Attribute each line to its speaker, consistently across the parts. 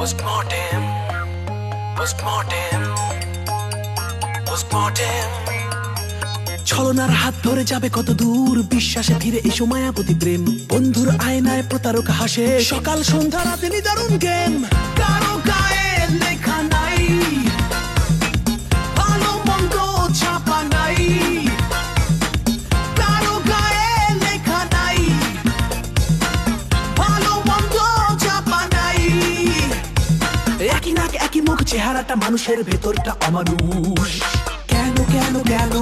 Speaker 1: Postmortem postmortem postmortem ছলনার হাত ধরে যাবে কত দূর, বিশ্বাসে ফিরে এসো মায়াবতী প্রেম, বন্ধুর আয়নায় প্রতারক হাসে, সকাল সন্ধ্যা রাতে নিদারুণ গেম, কারো গায়ে লেখা নাই, ভালো মন্দ ছাপা নাই, কারো গায়ে লেখা নাই, ভালো মন্দ ছাপা নাই, একই নাক একই মুখ, চেহারাটা মানুষের ভেতরটা অমানুষ, কেন কেন কেন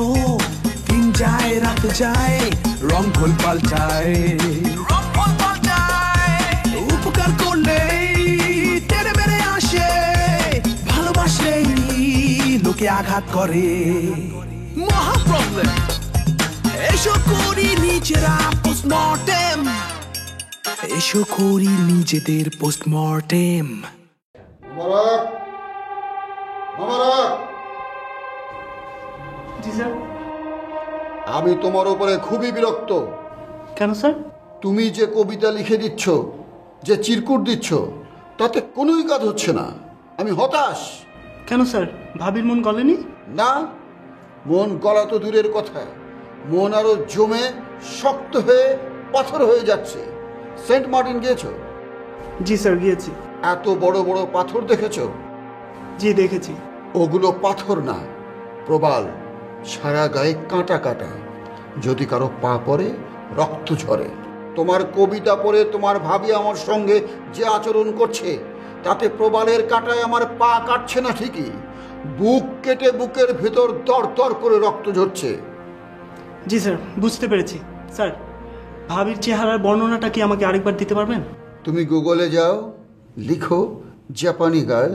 Speaker 1: দিন যায় রাত যায়, রং ভুল পাল্টায়, উপকার করলে তেরে মেরে আসে, ভালোবাসলেই লোকে আঘাত করে, মহা প্রবলেম। এসো করি নিজেরা পোস্টমর্টেম, এসো করি নিজেদের পোস্টমর্টেম।
Speaker 2: মোবারক, মোবারক।
Speaker 3: জি স্যার।
Speaker 2: আমি তোমার উপরে খুবই বিরক্ত।
Speaker 3: কেন স্যার?
Speaker 2: তুমি যে কবিতা লিখে দিচ্ছ, যে চিরকুট দিচ্ছ, তাতে কোনোই কাজ হচ্ছে না। আমি হতাশ।
Speaker 3: কেন স্যার, ভাবির মন গলেনি?
Speaker 2: না, মন গলা তো দূরের কথা, মন আরো জমে শক্ত হয়ে পাথর হয়ে যাচ্ছে। সেন্ট মার্টিন গিয়েছো?
Speaker 3: জি স্যার, গিয়েছি।
Speaker 2: এত বড় বড় পাথর দেখেছো?
Speaker 3: জি দেখেছি।
Speaker 2: ওগুলো পাথর না, প্রবাল, সারা গায়ে কাঁটা কাটা, যদি কারো পা পড়ে রক্ত ঝরে। তোমার কবিতা পড়ে তোমার ভাবি আমার সঙ্গে যে আচরণ করছে, তাতে প্রবালের কাঁটায় আমার পা কাটছে না ঠিকই, বুক কেটে বুকের ভেতর দর দর করে রক্ত ঝরছে।
Speaker 3: জি স্যার, বুঝতে পেরেছি। স্যার, ভাবির চেহারার বর্ণনাটা কি আমাকে আরেকবার দিতে পারবেন?
Speaker 2: তুমি গুগলে যাও, লিখো জাপানি গার্ল,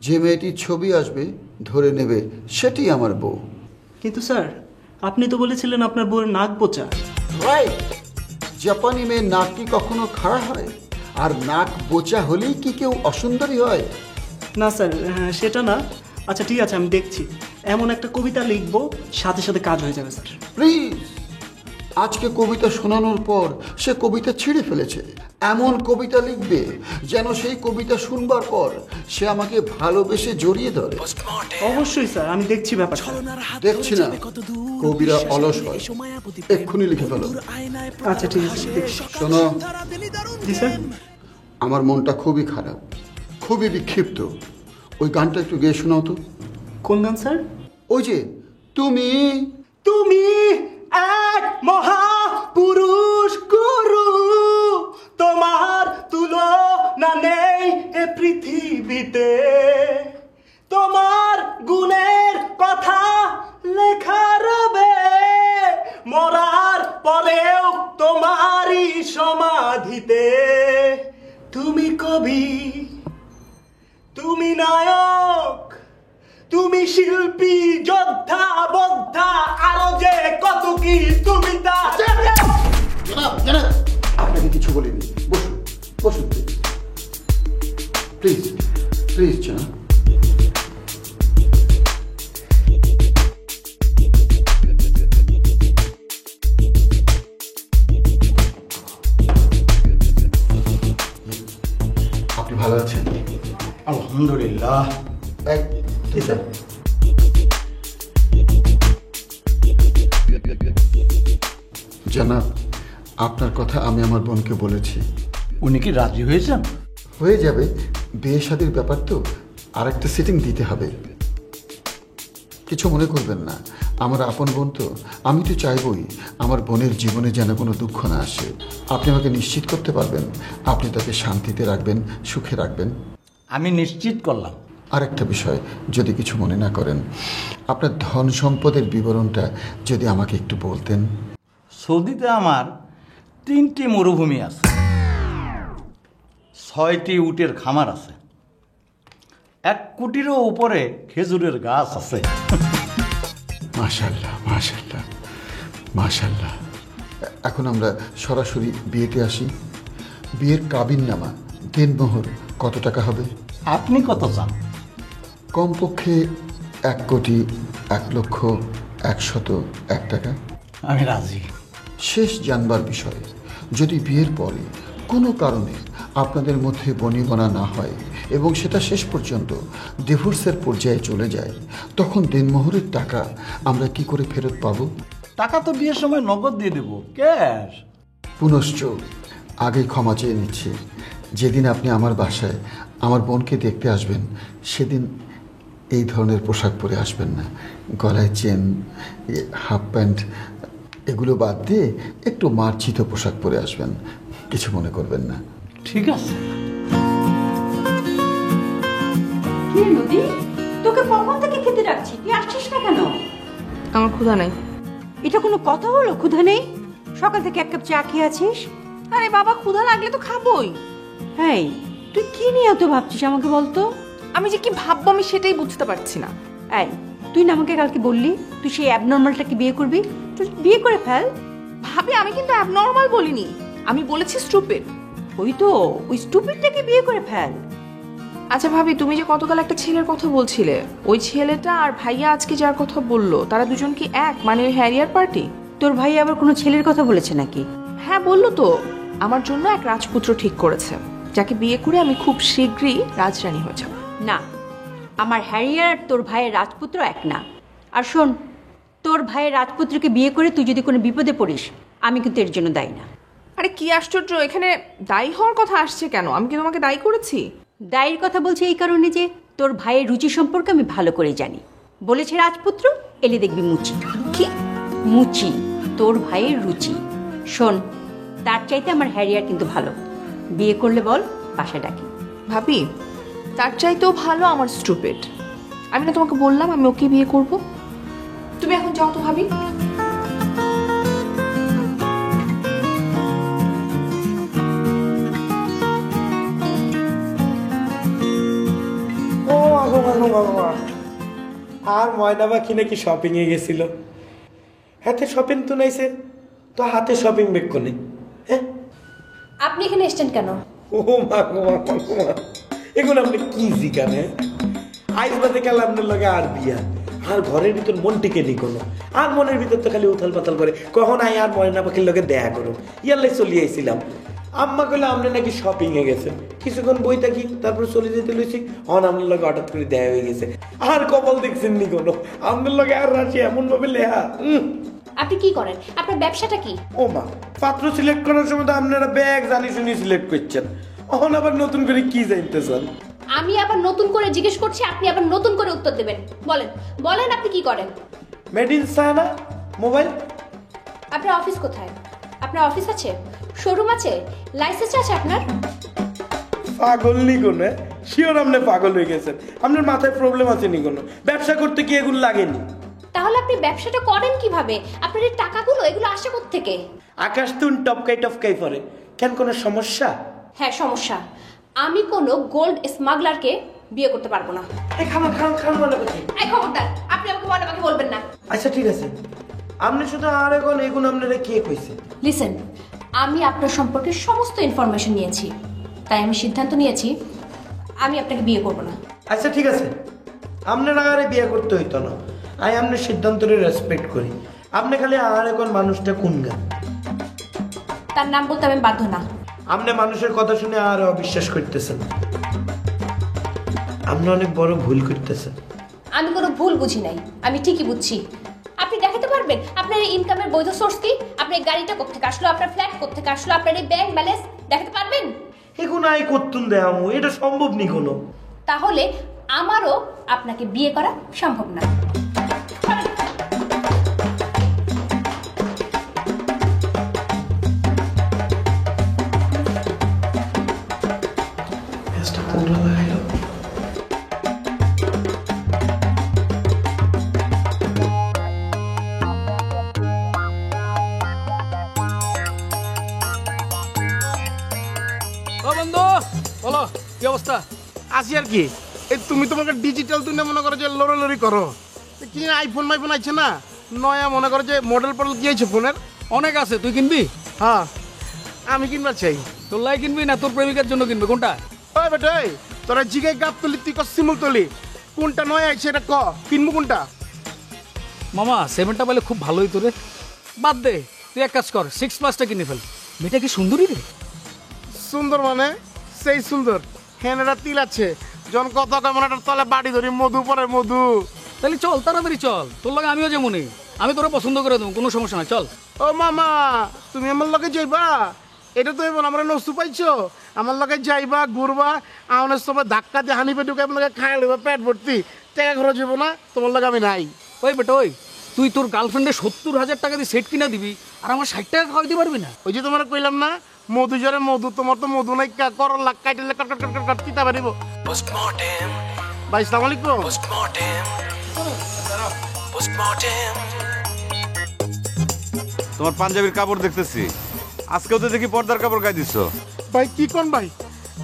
Speaker 2: যে মেয়েটির ছবি আসবে ধরে নেবে সেটি আমার বউ।
Speaker 3: কিন্তু স্যার, আপনি তো বলেছিলেন আপনার বউয়ের নাক বোচা।
Speaker 2: রাইট, জাপানি মেয়ের নাক কি কখনো খাড়া হয়? আর নাক বোচা হলেই কি কেউ অসুন্দরী হয়?
Speaker 3: না স্যার, সেটা না। আচ্ছা ঠিক আছে, আমি দেখছি। এমন একটা কবিতা লিখবো, সাথে সাথে কাজ হয়ে যাবে স্যার।
Speaker 2: প্লিজ, আজকে কবিতা শোনানোর পর সে কবিতা ছিঁড়ে ফেলেছে। এমন কবিতা লিখবে যেন সেই কবিতা শুনবার পর সে আমাকে ভালোবেসে জড়িয়ে ধরে।
Speaker 3: অবশ্যই স্যার, আমি দেখছি ব্যাপারটা।
Speaker 2: দেখছি না, কবিরা অলস হয়, এক্ষুনি লিখে ফেলো।
Speaker 3: আচ্ছা ঠিক আছে, দেখছি।
Speaker 2: শোনো,
Speaker 3: জি স্যার।
Speaker 2: আমার মনটা খুবই খারাপ, খুবই বিক্ষিপ্ত। ওই গানটা একটু গেয়ে শোনাও তো।
Speaker 3: কোন গান স্যার?
Speaker 2: ওই যে তুমি
Speaker 3: তুমি এক মহাপুরুষ গুরু, তোমার তুলনা নেই এ পৃথিবীতে, তোমার গুণের কথা লেখা রবে, মরার পরেও তোমারই সমাধিতে। তুমি কবি, তুমি নায়ক, তুমি শিল্পী, যোদ্ধা, বদ্ধা, আরো যে কত কি তুমি তা।
Speaker 2: আপনাকে কিছু বলিনি, বসুন বসুন প্লিজ প্লিজ জানা। আপনি ভালো আছেন?
Speaker 4: আলহামদুলিল্লাহ।
Speaker 2: জি স্যার। জানাব, আপনার কথা আমি আমার বোনকে বলেছি।
Speaker 4: উনি কি রাজি হয়েছেন?
Speaker 2: হয়ে যাবে, বিয়ে শাদীর ব্যাপার তো, আরেকটা সিটিং দিতে হবে। কিছু মনে করবেন না, আমার আপন বোন তো, আমি তো চাইবই আমার বোনের জীবনে যেন কোনো দুঃখ না আসে। আপনি আমাকে নিশ্চিত করতে পারবেন আপনি তাকে শান্তিতে রাখবেন, সুখে রাখবেন?
Speaker 4: আমি নিশ্চিত করলাম।
Speaker 2: আরেকটা বিষয়, যদি কিছু মনে না করেন, আপনার ধন সম্পদের বিবরণটা যদি আমাকে একটু বলতেন।
Speaker 4: সৌদিতে আমার 3টি মরুভূমি আছে, 6টি উটের খামার আছে, 1 কোটিরও উপরে খেজুরের গাছ আছে।
Speaker 2: মাশাআল্লাহ মাশাআল্লাহ মাশাআল্লাহ। এখন আমরা সরাসরি বিয়েতে আসি। বিয়ের কাবিননামা, দেনমোহর কত টাকা হবে?
Speaker 4: আপনি কত চান?
Speaker 2: কমপক্ষে 1,01,01,01 টাকা।
Speaker 4: আমি রাজি।
Speaker 2: শেষ জানবার বিষয়, যদি বিয়ের পরে কোনো কারণে আপনাদের মধ্যে বনিবনা না হয় এবং সেটা শেষ পর্যন্ত ডিভোর্সের পর্যায়ে চলে যায়, তখন দেনমোহরের টাকা আমরা কি করে ফেরত পাবো?
Speaker 4: টাকা তো বিয়ের সময় নগদ দিয়ে দেবো, ক্যাশ।
Speaker 2: পুনশ্চ আগে ক্ষমা চেয়ে নিচ্ছি। যেদিন আপনি আমার বাসায় আমার বোনকে দেখতে আসবেন, সেদিন এই ধরনের পোশাক পরে আসবেন না। গলায় চেন, হাফ প্যান্ট এগুলো বাদ দিয়ে একটু মার্জিত পোশাক পরে আসবেন, কিছু মনে করবেন না।
Speaker 4: ঠিক আছে।
Speaker 5: কি নদী, তোকে কখন থেকে খেতে ডাকছি, তুই আসছিস না কেন?
Speaker 6: আমার ক্ষুধা নাই।
Speaker 5: এটা কোনো কথা হলো? ক্ষুধা নেই? সকাল থেকে এক কাপ চা খেয়ে আছিস।
Speaker 6: আরে বাবা, ক্ষুধা লাগলে তো খাবোই।
Speaker 5: এই তুই কি নিয়ে এত ভাবছিস আমাকে বলতো?
Speaker 6: আমি যে কি ভাববো আমি সেটাই বুঝতে পারছি না।
Speaker 5: এই তুই না আমাকে কালকে বললি তুই সেই অ্যাবনর্মালটাকে বিয়ে করবি, তুই বিয়ে করে ফেল।
Speaker 6: ভাবি, আমি কিন্তু অ্যাবনর্মাল বলিনি, আমি বলেছি স্টুপিড।
Speaker 5: ওই তো, ওই স্টুপিডটাকে বিয়ে করে ফেল।
Speaker 6: আচ্ছা ভাবি, তুমি যে গতকাল একটা ছেলের কথা বলছিলে, ওই ছেলেটা আর ভাইয়া আজকে যার কথা বললো, তারা দুজন কি এক, মানে ওই হ্যারিয়ার পার্টি?
Speaker 5: তোর ভাই আবার কোনো ছেলের কথা বলেছে নাকি?
Speaker 6: হ্যাঁ বললো তো, আমার জন্য এক রাজপুত্র ঠিক করেছে, যাকে বিয়ে করে আমি খুব শীঘ্রই রাজরানী হয়ে যাব।
Speaker 5: না, আমার হ্যারিয়ার আর তোর ভাইয়ের রাজপুত্র এক না। আর শোন, তোর ভাইয়ের রাজপুত্রকে বিয়ে করে তুই যদি কোনো বিপদে পড়িস, আমি কিন্তু এর জন্য দায়ী না।
Speaker 6: আরে কি আশ্চর্য, এখানে দায়ী হওয়ার কথা আসছে কেন? আমি কি তোমাকে দায়ী করেছি?
Speaker 5: দায়ের কথা বলছি এই কারণে যে তোর ভাইয়ের রুচি সম্পর্কে আমি ভালো করে জানি। বলেছে রাজপুত্র, এলে দেখবি মুচি।
Speaker 6: কি
Speaker 5: মুচি? তোর ভাইয়ের রুচি। শোন, তার চাইতে আমার হ্যারিয়ার কিন্তু ভালো। বিয়ে করলে বল, বাসায় ডাকি।
Speaker 6: ভাবি, তার চাইতেও ভালো আমার স্টুপিড। আমি না তোমাকে বললাম আমি ওকে বিয়ে করব? তুমি এখন যাও তো ভাবি।
Speaker 7: ও আগো আগো বাবা, আর ময়না পাখি নাকি শপিং এ গেছিল। হাতে শপিং তো নাইছে, তো হাতে শপিং ব্যাগ কোনে? হ্যাঁ,
Speaker 8: আপনি এখানে এসেছেন কেন?
Speaker 7: ও মা গো মা গো মা, এগুলো আপনি কি জিগানে? আইস বাদে কাল আপনার লগে আর বিয়া, আর ঘরের ভিতর মন টিকে নি কোনো, আর মনের ভিতর তো খালি উথাল পাতাল করে কখন আই আর ময়না পাখির লগে দেখা করো। ইয়ারলাই চলিয়ে আইছিলাম। আম্মা কইলে আপনি নাকি শপিং এ গেছেন, কিছুক্ষণ বই থাকি, তারপর চলে যেতে লইছি। হন আপনার লগে হঠাৎ করে দেখা হয়ে গেছে। আর কপাল দেখছেন নি কোনো, আপনার লগে আর রাশি এমন ভাবে লেহা।
Speaker 8: আপনি কি করেন? আপনার ব্যবসাটা কি?
Speaker 7: ও মা, পাত্র সিলেক্ট করার সময় তো আপনারা ব্যাগ জানি শুনি সিলেক্ট করছেন, এখন আবার নতুন করে কি জানতে চান?
Speaker 8: আমি আবার নতুন করে জিজ্ঞেস করছি, আপনি আবার নতুন করে উত্তর দেবেন। বলেন বলেন, আপনি কি করেন?
Speaker 7: Made in China mobile.
Speaker 8: আপনার অফিস কোথায়? আপনার অফিস আছে, শোরুম আছে, লাইসেন্স আছে আপনার?
Speaker 7: পাগল নি কোনো, শিওর আপনি পাগল হয়ে গেছেন। আপনার মাথায় প্রবলেম আছে নি কোনো? ব্যবসা করতে কি এগুলো লাগেনি?
Speaker 8: তাহলে আপনি ব্যবসাটা করেন কিভাবে? আপনার এই টাকাগুলো এগুলো আসে কোত্থেকে?
Speaker 7: আকাশ তুন টপকাই টপকাই পরে, কেন কোনো সমস্যা?
Speaker 8: হ্যাঁ সমস্যা। আমি কোনো গোল্ড স্মাগলারকে বিয়ে করতে পারবো না।
Speaker 7: এই খামান খামান খামান মনে করছি।
Speaker 8: এই খবরদার, আপনি আমাকে মনে আমাকে বলবেন না।
Speaker 7: আচ্ছা ঠিক আছে, আপনি শুধু আর এখন এগুলো আপনারা কে কইছে?
Speaker 8: লিসেন, আমি আপনার সম্পর্কে সমস্ত ইনফরমেশন নিয়েছি, তাই আমি সিদ্ধান্ত নিয়েছি আমি আপনাকে বিয়ে করবো না।
Speaker 7: আচ্ছা ঠিক আছে, আপনারা আরে বিয়ে করতে হইতো না, আমি আপনার সিদ্ধান্তরে রেসপেক্ট করি। আপনি খালি আর এখন মানুষটা কোন গান,
Speaker 8: তার নাম বলতে আমি বাধ্য না।
Speaker 7: আপনি মানুষের কথা শুনে আর অবিশ্বাস করতেছেন, আপনি অনেক বড় ভুল করতেছেন।
Speaker 8: আমি কোনো ভুল বুঝি নাই, আমি ঠিকই বুঝছি। আপনি দেখাতে পারবেন আপনার এই ইনকামের বৈধ সোর্স কি? আপনার এই গাড়িটা কোত্থেকে আসলো, আপনার ফ্ল্যাট কোত্থেকে আসলো, আপনার এই ব্যাংক ব্যালেন্স দেখাতে পারবেন?
Speaker 7: এগুলো আই করতুন দেয়ামু, এটা সম্ভব নি কোনো।
Speaker 8: তাহলে আমারও আপনাকে বিয়ে করা সম্ভব না।
Speaker 9: ও বন্ধু, বলো কি অবস্থা?
Speaker 10: আসি আর কি, এই তুমি তোমাকে ডিজিটাল দুনিয়া মনে করো যে লড়ালড়ি করো, কি আইফোন মাইফোন আছে না নয়া, মনে করো যে মডেল পডেল কি আছে ফোনের?
Speaker 9: অনেক আছে, তুই কিনবি?
Speaker 10: হ্যাঁ আমি কিনবার চাই।
Speaker 9: তোর লাই কিনবি না তোর প্রেমিকার জন্য কিনবি, কোনটা?
Speaker 10: ওই বেটা, তোরা জিগে গাপ তুলি, তুই ক সিমুল তুলি, কোনটা নয় আছে এটা ক, কিনবো কোনটা?
Speaker 9: মামা 7টা পেলে খুব ভালোই তোরে। বাদ দে, তুই এক কাজ কর 6+টা কিনে ফেল। মেয়েটা কি সুন্দরী রে?
Speaker 10: সুন্দর মানে সেই সুন্দর হ্যাঁ একটা তিল আছে যখন কত কেমন একটা তলে বাড়ি ধরি মধু পরে মধু।
Speaker 9: তাহলে চল তাড়াতাড়ি চল, তোর লাগে আমিও যেমনই, আমি তোরা পছন্দ করে দেবো, কোনো সমস্যা নাই, চল।
Speaker 10: ও মামা তুমি আমার লগে যাইবা? এটা তো এমন আমরা নসু পাইছো, আমার লগে যাইবা ঘুরবা, আমার সবাই ধাক্কা দিয়ে হানি পে ঢুকে আপনাকে খাই লইবা পেট ভর্তি, টাকা খরচ হইব না, তোমার লগে আমি নাই।
Speaker 9: ওই বেটা ওই, তুই তোর গার্লফ্রেন্ডে 70,000 টাকা দিয়ে সেট কিনা দিবি আর আমার 60 টাকা খাওয়াইতে পারবি না?
Speaker 10: ওই যে তোমার কইলাম না মধু জরে মধু, তোমার তো মধু নাই, করল লাগ কাইটেলে কট কট কট কট কিতা পারিব।
Speaker 1: পোস্টমর্টেম
Speaker 10: ভাই আসসালামু আলাইকুম।
Speaker 1: Postmortem postmortem.
Speaker 11: তোমার পাঞ্জাবির কাপড় দেখতেছি, আজকেও তো দেখি পর্দার কাপড় গায়ে দিচ্ছ।
Speaker 10: ভাই কি কোন ভাই,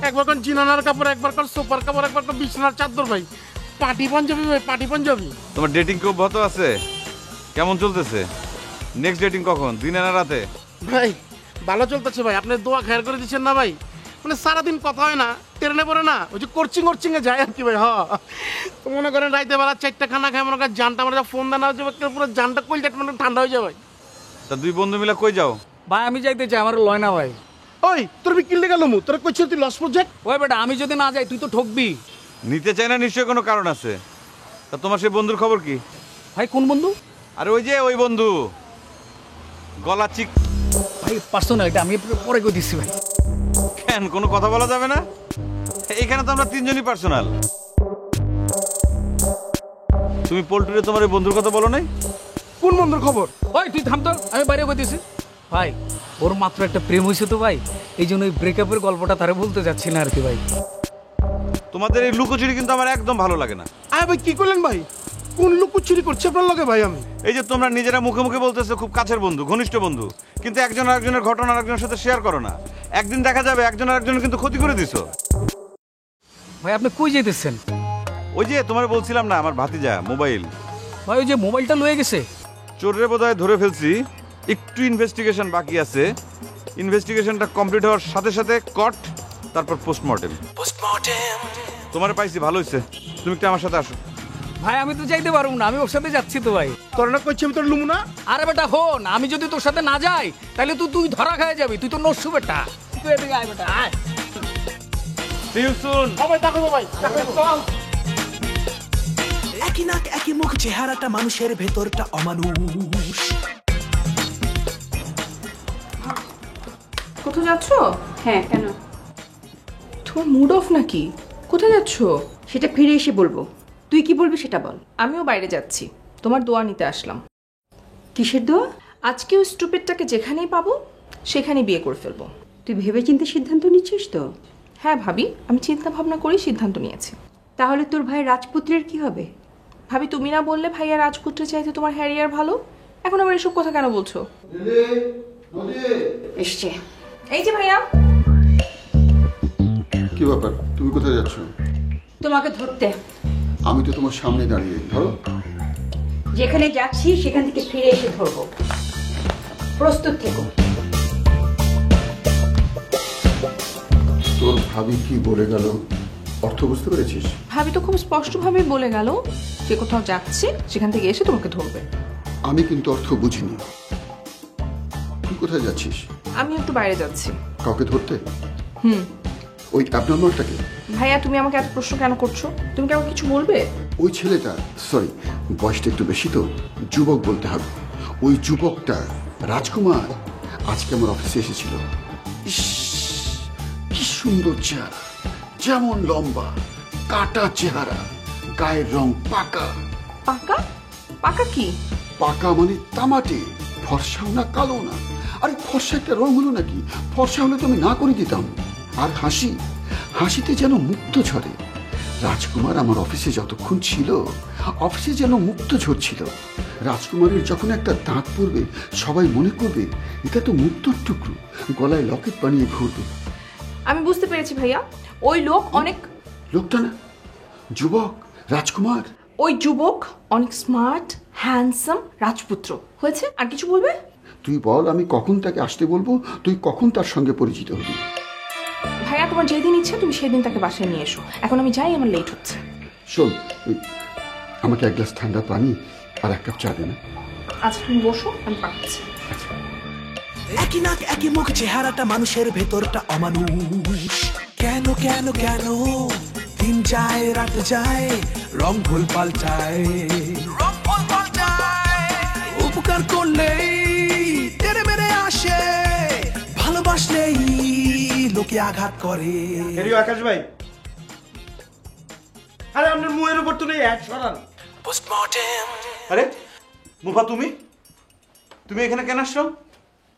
Speaker 10: একবার কোন জিনানার কাপড়, একবার কোন সোফার কাপড়, একবার কোন বিছানার চাদর ভাই, পার্টি পাঞ্জাবি ভাই, পার্টি পাঞ্জাবি।
Speaker 11: তোমার ডেটিং খুব অব্যাহত আছে, কেমন চলতেছে? নেক্সট ডেটিং কখন, দিনে না রাতে?
Speaker 10: ভাই ভালো চলতেছে ভাই, আপনি দোয়া খেয়াল করে দিচ্ছেন না ভাই, মানে সারাদিন কথা হয় না, ট্রেনে পড়ে না, ওই যে কোচিং এ যায় আর কি ভাই। তো মনে করেন রাইতে বেলা 4টা খানা খায়, মনে করেন জানটা আমার ফোন দেওয়া হয়ে যাবে, পুরো জানটা কইলে মানে ঠান্ডা হয়ে যাবে।
Speaker 11: তা দুই বন্ধু মিলে কই যাও?
Speaker 9: ভাই আমি যাইতে চাই, আমার লয় না ভাই।
Speaker 10: ওই তোর বিকিলে গেল মু, তোর কইছিল তুই লস প্রজেক্ট।
Speaker 9: ওই বেটা আমি যদি না যাই তুই তো ঠকবি।
Speaker 11: নিতে চাই না নিশ্চয়ই কোনো কারণ আছে। তা তোমার সেই বন্ধুর খবর কি?
Speaker 9: ভাই কোন বন্ধু?
Speaker 11: আরে ওই যে ওই বন্ধু গলা চিক।
Speaker 9: ভাই পার্সোনাল, এটা আমি পরে কই দিচ্ছি ভাই।
Speaker 11: কেন কোনো কথা বলা যাবে না? এখানে তো আমরা তিনজনই পার্সোনাল। তুমি পোল্ট্রিতে তোমার ওই বন্ধুর কথা বলো নাই?
Speaker 10: কোন বন্ধুর খবর?
Speaker 9: ওই তুই থাম তো, আমি বাইরে কই দিছি। ভাই ওর মাত্র একটা প্রেম হয়েছে তো ভাই, এই জন্য ওই ব্রেকআপের গল্পটা তারে বলতে যাচ্ছি না আর কি ভাই।
Speaker 11: তোমাদের এই লুকোচুরি কিন্তু আমার একদম ভালো লাগে না।
Speaker 10: আরে ভাই কি করলেন ভাই, কোন লুকোচুরি করছে আপনার লগে ভাই? আমি
Speaker 11: এই যে তোমরা নিজেরা মুখে মুখে বলতেছো খুব কাছের বন্ধু, ঘনিষ্ঠ বন্ধু, কিন্তু একজন আরেকজনের ঘটনা আরেকজনের সাথে শেয়ার করো না। একদিন দেখা যাবে একজন আরেকজনের কিন্তু ক্ষতি করে দিছো।
Speaker 9: ভাই আপনি কই যাইতেছেন?
Speaker 11: ওই যে তোমার বলছিলাম না, আমার ভাতিজা মোবাইল।
Speaker 9: ভাই ওই যে মোবাইলটা লয়ে গেছে।
Speaker 11: চোরের বোধহয় ধরে ফেলছি, একটু ইনভেস্টিগেশন বাকি আছে। ইনভেস্টিগেশনটা কমপ্লিট হওয়ার সাথে সাথে কট, তারপর পোস্টমর্টেম।
Speaker 1: পোস্টমর্টেম।
Speaker 11: তোমার পাইছি, ভালো হয়েছে, তুমি একটু আমার সাথে আসো।
Speaker 9: ভাই আমি তো যাইতে পারবো না, আমি ওর সাথে যাচ্ছি তো ভাই।
Speaker 10: তোর না কইছি আমি তোর লুমু না।
Speaker 9: আরে বেটা হন, আমি যদি তোর সাথে না যাই তাহলে তুই ধরা খেয়ে যাবি, তুই তো নস্যু বেটা। তুই এদিকে আয় বেটা, আয়।
Speaker 11: See you soon.
Speaker 10: ভাই দেখো ভাই চল।
Speaker 1: একই নাক একই মুখ, চেহারাটা মানুষের ভেতরটা অমানুষ।
Speaker 6: কোথাও যাচ্ছ?
Speaker 5: হ্যাঁ কেন?
Speaker 6: তোমার মুড অফ নাকি? কোথায় যাচ্ছ?
Speaker 5: সেটা ফিরে এসে বলবো, তুই কি বলবি সেটা বল।
Speaker 6: আমিও বাইরে যাচ্ছি, তোমার দোয়া নিতে আসলাম।
Speaker 5: কিসের দোয়া?
Speaker 6: আজকে ওই স্টুপিডটাকে যেখানেই পাবো সেখানেই বিয়ে করে ফেলবো।
Speaker 5: তুই ভেবেচিন্তে সিদ্ধান্ত নিচ্ছিস তো?
Speaker 6: হ্যাঁ ভাবি, আমি চিন্তা ভাবনা করেই সিদ্ধান্ত নিয়েছি।
Speaker 5: তাহলে তোর ভাই রাজপুত্রের কি হবে?
Speaker 6: ভাবি তুমি না বললে ভাইয়া রাজপুত্রের চাইতে তোমার হ্যারিয়ার ভালো, এখন আবার এসব কথা কেন বলছো?
Speaker 5: এসছে।
Speaker 6: এই যে ভাইয়া।
Speaker 2: কি ব্যাপার, তুমি কোথায় যাচ্ছ?
Speaker 5: তোমাকে ধরতে।
Speaker 2: আমি তো তোমার সামনে দাঁড়িয়ে, ধরো।
Speaker 5: যেখানে যাচ্ছি সেখান থেকে ফিরে এসে ধরবো, প্রস্তুত থেকো।
Speaker 2: তোর ভাবি কি বলে গেল, অর্থ বুঝতে পেরেছিস?
Speaker 6: ভাবি তো খুব স্পষ্টভাবে বলে গেল যে কোথাও যাচ্ছে সেখান থেকে এসে তোমাকে ধরবে।
Speaker 2: আমি কিন্তু অর্থ বুঝিনি। তুই কোথায় যাচ্ছিস?
Speaker 6: আমি একটু বাইরে যাচ্ছি।
Speaker 2: কাউকে ধরতে?
Speaker 6: হুম।
Speaker 2: ওই অ্যাবনর্মালটাকে?
Speaker 6: ভাইয়া তুমি আমাকে এত প্রশ্ন কেন করছো? তুমি কি আমাকে কিছু বলবে?
Speaker 2: ওই ছেলেটা, সরি বয়সটা একটু বেশি তো, যুবক বলতে হবে। ওই যুবকটা রাজকুমার আজকে আমার অফিসে এসেছিল। ইস কি সুন্দর চেহারা, যেমন লম্বা, কাটা চেহারা, গায়ের রং পাকা।
Speaker 6: পাকা? পাকা কি?
Speaker 2: পাকা মানে তামাটে, ফর্সাও না কালো না। আরে ফর্সা একটা রং হলো নাকি? ফর্সা হলে তো আমি না করে দিতাম। আর হাসি, হাসিতে যেন মুক্ত ঝরে। রাজকুমার আমার অফিসে যতক্ষণ ছিল, অফিসে যেন মুক্ত ঝরছিল। রাজকুমারের যখন একটা দাঁত পড়বে সবাই মনে করবে এটা তো মুক্তর টুকরো, গলায় লকেট বানিয়ে ঘুরবে।
Speaker 6: আমি বুঝতে পেরেছি ভাইয়া, ওই লোক অনেক,
Speaker 2: লোকটা না, যুবক রাজকুমার।
Speaker 6: ওই যুবক অনেক স্মার্ট, হ্যান্ডসাম রাজপুত্র হয়েছে। আর কিছু বলবে?
Speaker 2: তুই বল আমি কখন তাকে আসতে বলবো, তুই কখন তার সঙ্গে পরিচিত হবি?
Speaker 6: ভাইয়া তোমার যেদিন ইচ্ছা তুমি সেদিন তাকে বাসায় নিয়ে এসো। এখন আমি যাই, আমার লেট হচ্ছে।
Speaker 2: শোন, আমাকে এক গ্লাস ঠান্ডা পানি আর এক কাপ চা দে না।
Speaker 6: আচ্ছা তুমি বসো, আমি পাঠাচ্ছি।
Speaker 1: একই নাক একই মুখ চেহারাটা মানুষের ভেতরটা অমানুষ কেন কেন কেন দিন যায় রাত যায় রং ভুল পাল্টায় উপকার করলেই তেরে মেরে আসে ভালোবাসলেই লোকে আঘাত করে।
Speaker 7: আকাশ ভাই, আরে আপনার মুখের উপর তো নেই এক সরান।
Speaker 1: পোস্টমর্টেম।
Speaker 11: আরে মুফা, তুমি তুমি এখানে কেন আসছো?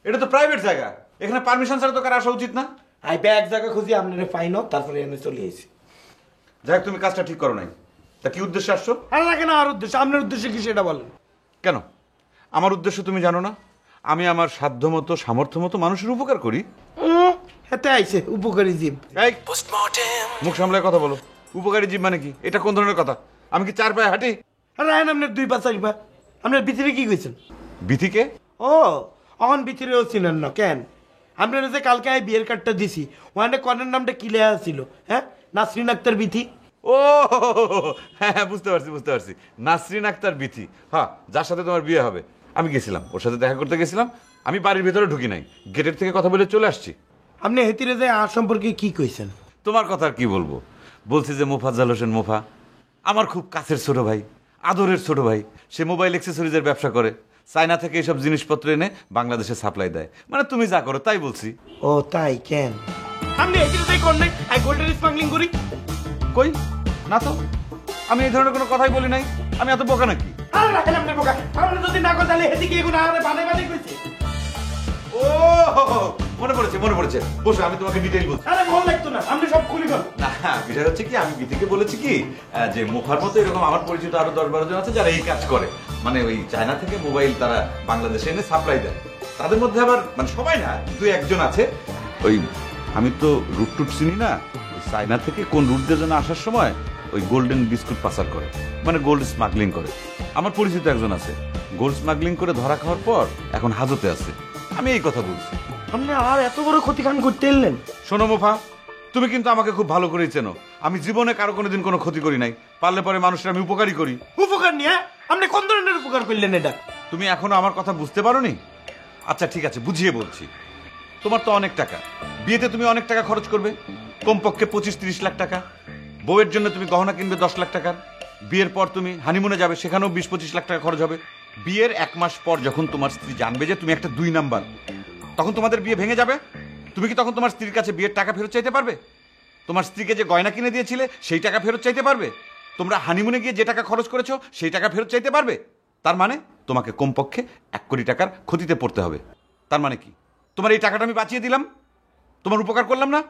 Speaker 11: এটা তো প্রাইভেট জায়গা, এখানে পারমিশন ছাড়া তো কার আসা উচিত না।
Speaker 7: আই ব্যাগ জায়গা খুঁজি আপনার পাইনো, তারপরে এনে চলে এসেছি।
Speaker 11: যাই, তুমি কাজটা ঠিক করো নাই। তা কি উদ্দেশ্যে আসছো?
Speaker 7: আরে না কেন, আর উদ্দেশ্য, আপনার উদ্দেশ্য কি সেটা বলেন।
Speaker 11: কেন? আমার উদ্দেশ্য তুমি জানো না? আমি আমার সাধ্যমতো সামর্থ্য মতো মানুষের উপকার করি।
Speaker 7: হাতে আইছে উপকারী জীব।
Speaker 11: এই
Speaker 1: পোস্টমর্টেম।
Speaker 11: মুখ সামলায় কথা বলো। উপকারী জীব মানে কি? এটা কোন ধরনের কথা? আমি কি 4 পায়ে হাঁটি?
Speaker 7: আরে আইন আপনার 2 পা 4 পা। আপনার ভিতরে কি কইছেন?
Speaker 11: বিথিকে?
Speaker 7: ও অন ভিতরেও চিনেন না কেন? আপনার যে কালকে আমি বিয়ের কার্ডটা দিছি, ওখানে কনের নামটা কি লেখা ছিল? হ্যাঁ, নাসরিন আক্তার বিথি।
Speaker 11: ও হ্যাঁ, বুঝতে পারছি। নাসরিন আক্তার বিথি, হ্যাঁ, যার সাথে তোমার বিয়ে হবে। আমি গেছিলাম, ওর সাথে দেখা করতে গেছিলাম। আমি বাড়ির ভিতরে ঢুকি নাই, গেটের থেকে কথা বলে চলে আসছি।
Speaker 7: আপনি হেতিরে যে আর সম্পর্কে কি কইছেন?
Speaker 11: তোমার কথা আর কি বলবো? বলছি যে মোফাজ্জল হোসেন মোফা আমার খুব কাছের ছোট ভাই, আদরের ছোট ভাই। সে মোবাইল অ্যাক্সেসরিজের ব্যবসা করে, চায়না থেকে এসব জিনিসপত্র এনে বাংলাদেশে সাপ্লাই দেয়। মানে তুমি যা করো তাই বলছি।
Speaker 7: ও তাই? কেন আপনি হেতিরে তাই কোন নাই? আই গোল্ডের স্মাগলিং করি?
Speaker 11: কই না তো, আমি এই ধরনের কোনো কথাই বলি নাই। আমি এত বোকা নাকি?
Speaker 7: আরে রাখেন আপনি বোকা। আপনি যদি না কথা হেদিকে এগুলো আরে বানে কইছে।
Speaker 11: ও মনে পড়েছে। বসো, আমি তোমাকে ডিটেইল বলছি।
Speaker 7: আরে ভালো লাগতো না, আপনি সব খুলি কর।
Speaker 11: না, বিষয় হচ্ছে কি, আমি বিথিকে বলেছি কি যে মুফার মতো এরকম আমার পরিচিত আরো 10-12 জন আছে যারা এই কাজ করে। মানে ওই চায়না থেকে মোবাইল তারা বাংলাদেশে এনে সাপ্লাই দেয়। তাদের মধ্যে আবার মানে সবাই না, 2-1 আছে। ওই আমি তো রুট টুট চিনি না, চায়না থেকে কোন রুট দিয়ে যেন আসার সময় ওই গোল্ডেন বিস্কুট পাচার করে, মানে গোল্ড স্মাগলিং করে। আমার পরিচিত একজন আছে, গোল্ড স্মাগলিং করে ধরা খাওয়ার পর এখন হাজতে আছে। আমি এই কথা বলছি।
Speaker 7: আপনি আর এত বড় ক্ষতিকান করতে এলেন?
Speaker 11: শোনো মোফা, তুমি কিন্তু আমাকে খুব ভালো করেই চেনো। আমি জীবনে কারো কোনোদিন কোনো ক্ষতি করি নাই। পারলে পরে মানুষের আমি উপকারই করি।
Speaker 7: উপকার নিয়ে আপনি কোন ধরনের উপকার করলেন এটা?
Speaker 11: তুমি এখনো আমার কথা বুঝতে পারোনি? আচ্ছা ঠিক আছে, বুঝিয়ে বলছি। তোমার তো অনেক টাকা, বিয়েতে তুমি অনেক টাকা খরচ করবে, কমপক্ষে 25-30 লাখ টাকা। বউয়ের জন্য তুমি গহনা কিনবে 10 লাখ টাকার। বিয়ের পর তুমি হানিমুনে যাবে, সেখানেও 20-25 লাখ টাকা খরচ হবে। বিয়ের 1 মাস পর যখন তোমার স্ত্রী জানবে যে তুমি একটা 2 নাম্বার, তখন তোমাদের বিয়ে ভেঙে যাবে। তুমি কি তখন তোমার স্ত্রীর কাছে বিয়ের টাকা ফেরত চাইতে পারবে? তোমার স্ত্রীকে যে গয়না কিনে দিয়েছিলে সেই টাকা ফেরত চাইতে পারবে? তোমরা হানিমুনে গিয়ে যে টাকা খরচ করেছো সেই টাকা ফেরত চাইতে পারবে? তার মানে তোমাকে কমপক্ষে 1 কোটি টাকার ক্ষতিতে পড়তে হবে। তার মানে কি, তোমার এই টাকাটা আমি বাঁচিয়ে দিলাম, তোমার উপকার করলাম না?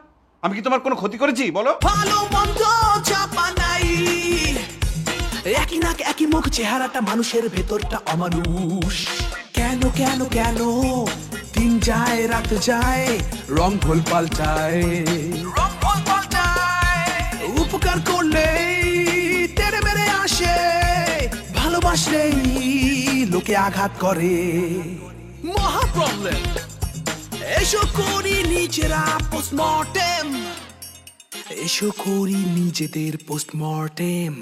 Speaker 11: আমি কি তোমার কোনো ক্ষতি করেছি বলো?
Speaker 1: ভালো মন্দ চাপা নাই, একই নাক একই মুখ চেহারাটা মানুষের ভেতরটা অমানুষ কেন কেন কেন দিন যায় রাত যায় রং ভুল পাল্টায় উপকার করলেই তেরে মেরে আসে ভালোবাসলেই লোকে আঘাত করে। মহা প্রবলেম। এসো করি নিজেরা পোস্টমর্টেম, এসো করি নিজেদের পোস্টমর্টেম।